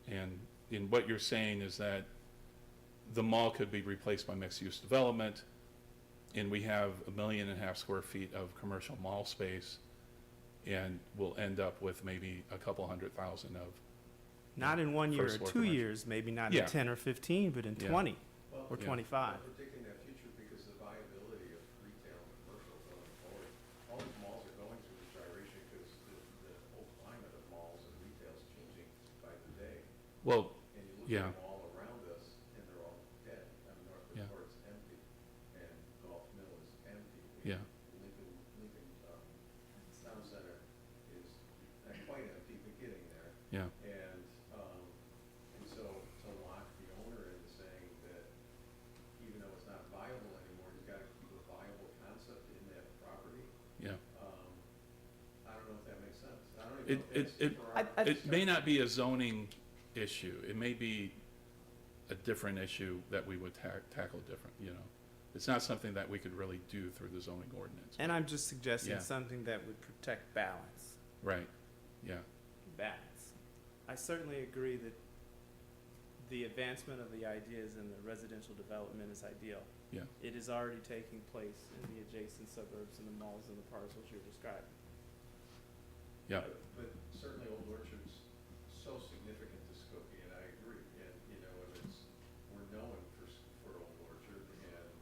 And in what you're saying is that the mall could be replaced by mixed-use development, and we have 1.5 million square feet of commercial mall space, and we'll end up with maybe a couple 100,000 of. Not in 1 year or First floor 2 commercial. years, maybe not Yeah. in 10 or 15, but in Yeah. 20 Well, or Yeah. 25. I'm predicting that future because the viability of retail and commercial going forward, all these malls are going through this gyration because the whole climate of malls and retail is changing by the day. Well, And you look Yeah. at them all around us, and they're all dead. I mean, Yeah. North Court's empty, and Golf Mill is empty. Yeah. Lincoln Town Center is not quite empty, but getting there. yeah, And so to lock the owner into saying that even though it's not viable anymore, he's gotta keep a viable concept in that property, yeah. I don't know if that makes sense. I don't even know if It- that's for our. It may not be a zoning issue. It may be a different issue that we would tackle different, you know. It's not something that we could really do through the zoning ordinance. And I'm just suggesting Yeah. something that would protect balance. Right, yeah, Balance. I certainly agree that the advancement of the ideas in the residential development is ideal. yeah. It is already taking place in the adjacent suburbs and the malls and the parcels you're describing. Yeah. But certainly Old Orchard's so significant to Skokie, and I agree, and, you know, and we're known for Old Orchard, and,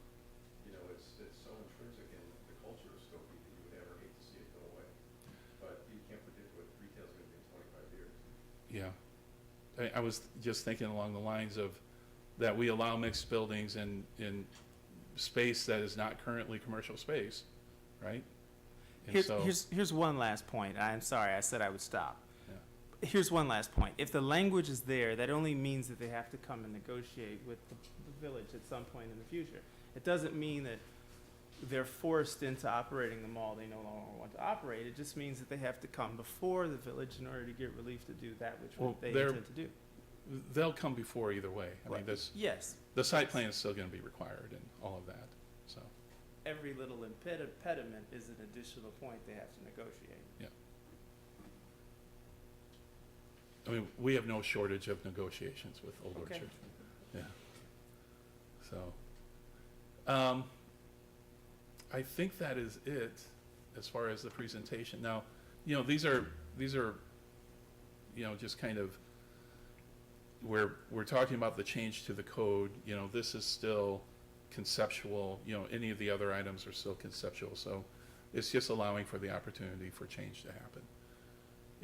you know, it's so intrinsic in the culture of Skokie that you would ever hate to see it go away. But you can't predict what retail's gonna be in 25 years. Yeah. I was just thinking along the lines of that we allow mixed buildings in space that is not currently commercial space, right? And so, Here's one last point. I'm sorry, I said I would stop. Yeah. Here's one last point. If the language is there, that only means that they have to come and negotiate with the village at some point in the future. It doesn't mean that they're forced into operating the mall they no longer want to operate. It just means that they have to come before the village in order to get relief to do that which Well, they they're- intend to do. They'll come before either way. I mean, Right. this, Yes, the site plan is still gonna be required and all of that, so, every little impediment is an additional point they have to negotiate. I mean, we have no shortage of negotiations with Old Okay. Orchard. Yeah. So, I think that is it as far as the presentation. Now, these are, just kind of, we're talking about the change to the code, this is still conceptual, any of the other items are still conceptual, so it's just allowing for the opportunity for change to happen.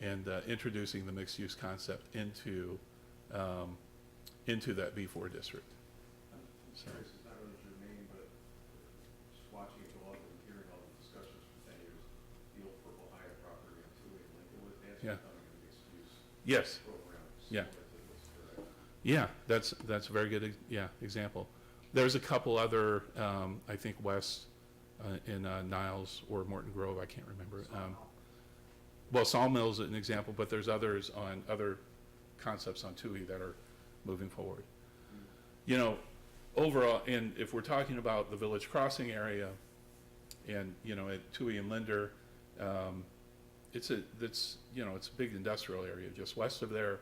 And introducing the mixed-use concept into that B4 district. I'm curious, it's not really germane, but just watching it go up and hearing all the discussions for 10 years, the old Purple Hyatt property on 2A in Lincolnwood, that's Yeah. becoming a mixed-use Yes, program Yeah. similar to this, correct? yeah, that's a very good, example. There's a couple other, I think west in Niles or Morton Grove, I can't remember. Well, Sawmill's an example, but there's others on other concepts on TUI that are moving forward. Overall, and if we're talking about the Village Crossing area and, at TUI and Linder, it's a big industrial area just west of there.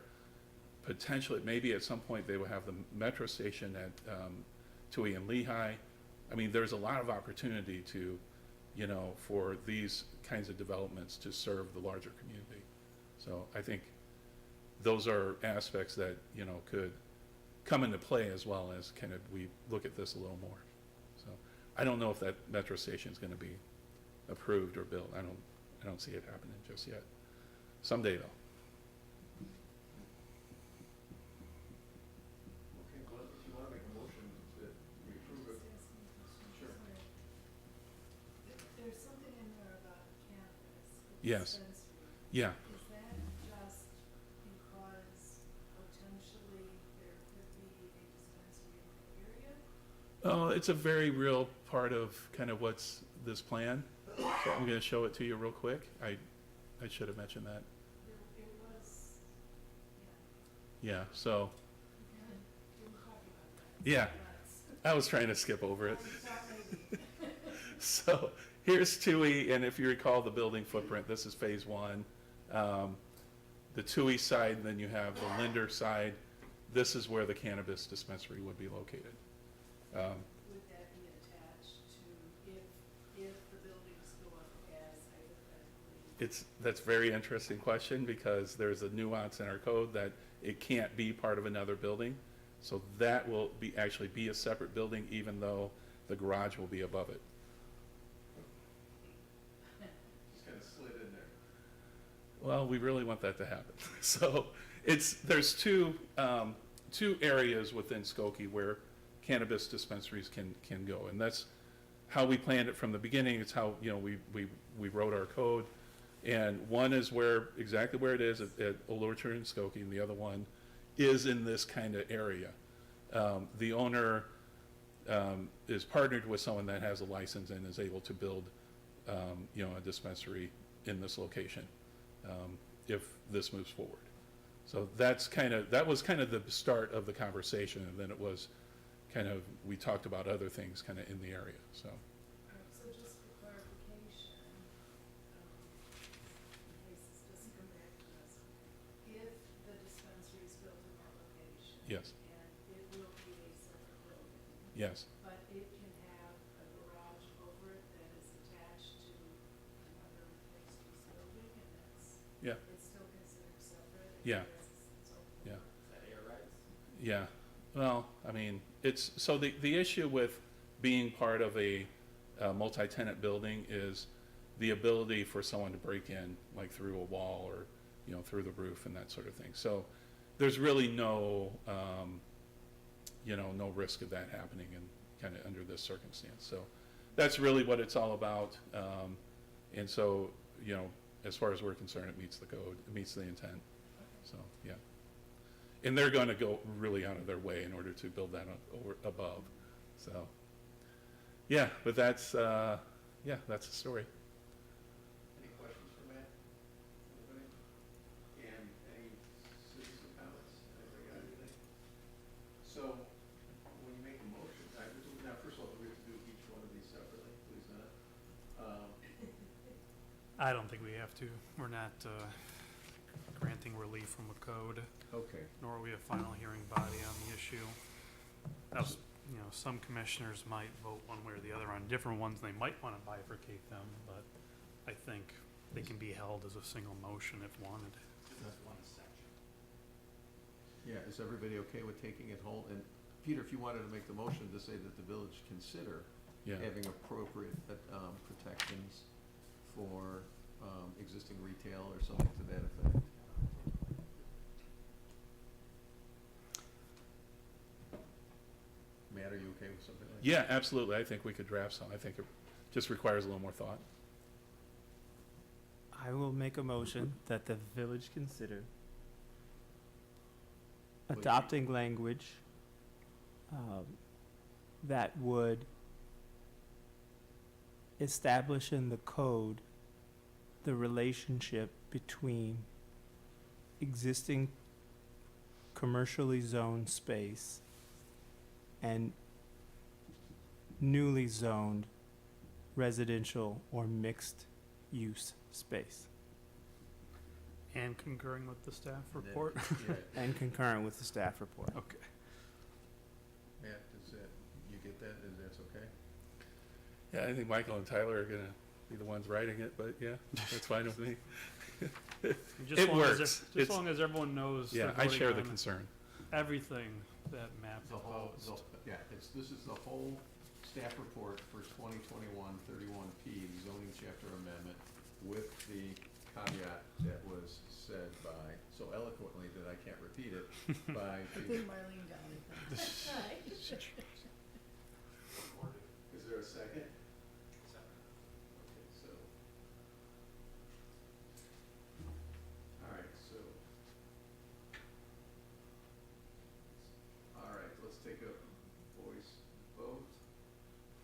Potentially, maybe at some point they will have the metro station at TUI and Lehigh. I mean, there's a lot of opportunity to, for these kinds of developments to serve the larger community. So I think those are aspects that, could come into play as well as kind of we look at this a little more. So I don't know if that metro station is going to be approved or built. I don't see it happening just yet. Someday though. Okay, well, if you want to make a motion that we approve it, sure. There's something in there about cannabis. Yes. dispensary. Yeah. Is that just because potentially there could be a dispensary in the area? Oh, it's a very real part of kind of what's this plan. So I'm going to show it to you real quick. I should have mentioned that. It was, Yeah, so, didn't talk about that. yeah, But I was trying to skip over it. I thought maybe. So here's TUI, and if you recall the building footprint, this is phase one. The TUI side, and then you have the Linder side. This is where the cannabis dispensary would be located. Would that be attached to if the buildings go up as hypothetically? That's a very interesting question because there's a nuance in our code that it can't be part of another building. So that will actually be a separate building even though the garage will be above it. Just kind of slid in there. Well, we really want that to happen. So there's two areas within Skokie where cannabis dispensaries can go. And that's how we planned it from the beginning. It's how, we wrote our code. And one is exactly where it is at Old Orchard and Skokie, and the other one is in this kind of area. The owner is partnered with someone that has a license and is able to build, a dispensary in this location if this moves forward. So that was kind of the start of the conversation, and then it was kind of, we talked about other things kind of in the area, so. So just for clarification, in case this doesn't come back to us, if the dispensary is built in that location. Yes. And it will be a separate building. Yes, But it can have a garage over it that is attached to another mixed-use building, and Yeah. it's still considered separate. and Yeah. it's open. Yeah. Is that air rights? yeah. Well, I mean, so the issue with being part of a multi-tenant building is the ability for someone to break in, like through a wall or, through the roof and that sort of thing. So there's really no risk of that happening in kind of under this circumstance. So that's really what it's all about. And so, as far as we're concerned, it meets the code, it meets the intent. So, yeah. And they're going to go really out of their way in order to build that over above. So, Yeah, but that's, yeah, that's the story. Any questions for Matt? Anybody? And any citizen comments? Anybody got anything? So, when you make a motion, now, first of all, do we have to do each one of these separately? Please not. I don't think we have to. We're not granting relief from a code, Okay. nor are we a final hearing body on the issue. Now, you know, some commissioners might vote one way or the other on different ones. They might want to bifurcate them, but I think they can be held as a single motion if wanted. Just one section. Yeah, is everybody okay with taking it whole? And Peter, if you wanted to make the motion to say that the village consider Yeah. having appropriate protections for existing retail or something to that effect. Matt, are you okay with something like that? Yeah, absolutely. I think we could draft some. I think it just requires a little more thought. I will make a motion that the village consider Well, you- adopting language that would establish in the code the relationship between existing commercially zoned space and newly zoned residential or mixed use space, And concurring with the staff And then- report? Yeah, and concurrent with the staff report. Okay. Matt, does that, you get that, is that's okay? Yeah, I think Michael and Tyler are gonna be the ones writing it, but yeah, that's fine with me. Just It long as works. Just It's- long as everyone knows they're Yeah, I voting share the on concern. everything that Matt The whole, proposed. yeah, this is the whole staff report for 2021-31P, the zoning chapter amendment, with the caveat that was said by, so eloquently that I can't repeat it, by I think Marlene got it. Is there a second? Okay, so. All right, so. All right, let's take a voice vote.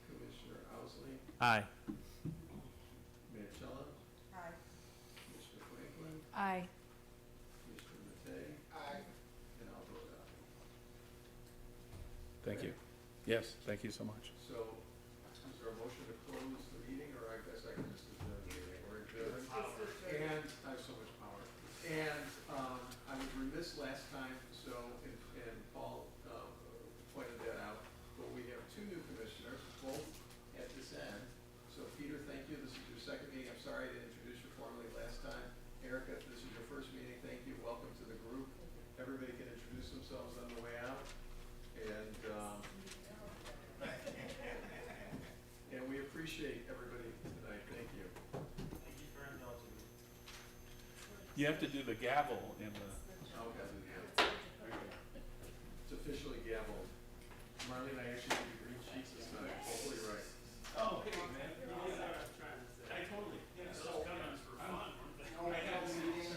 Commissioner Owsley, Aye. Manchella, Aye. Commissioner Franklin, Aye. Commissioner Matei, Aye. and I'll vote aye. Thank you. Yes, thank you so much. So, is there a motion to close the meeting, or I guess I can just adjourn the meeting? We're adjourned. And I have so much power. And I was remiss last time, so, and Paul pointed that out, but we have two new commissioners, both at this end. So Peter, thank you. This is your second meeting. I'm sorry I didn't introduce you formally last time. Erica, this is your first meeting. Thank you. Welcome to the group. Everybody can introduce themselves on the way out. And and we appreciate everybody tonight. Thank you. You have to do the gavel in the. Okay. It's officially gaveled. Marlene, I actually gave you green sheets this time. Hopefully right. Oh, hey, man. I totally. So, no meeting,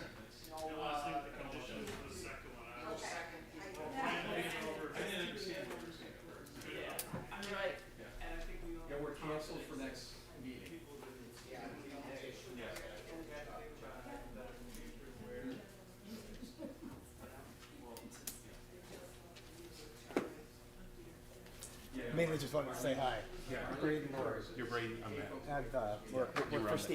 no second people. I didn't understand what you were saying at first. I'm right. Yeah, we're canceled for next meeting. Yeah, we don't have to. Yeah. Mainly just wanted to say hi. Yeah. Braden Moore. You're Brady, I'm Matt. I've worked You're for on Steve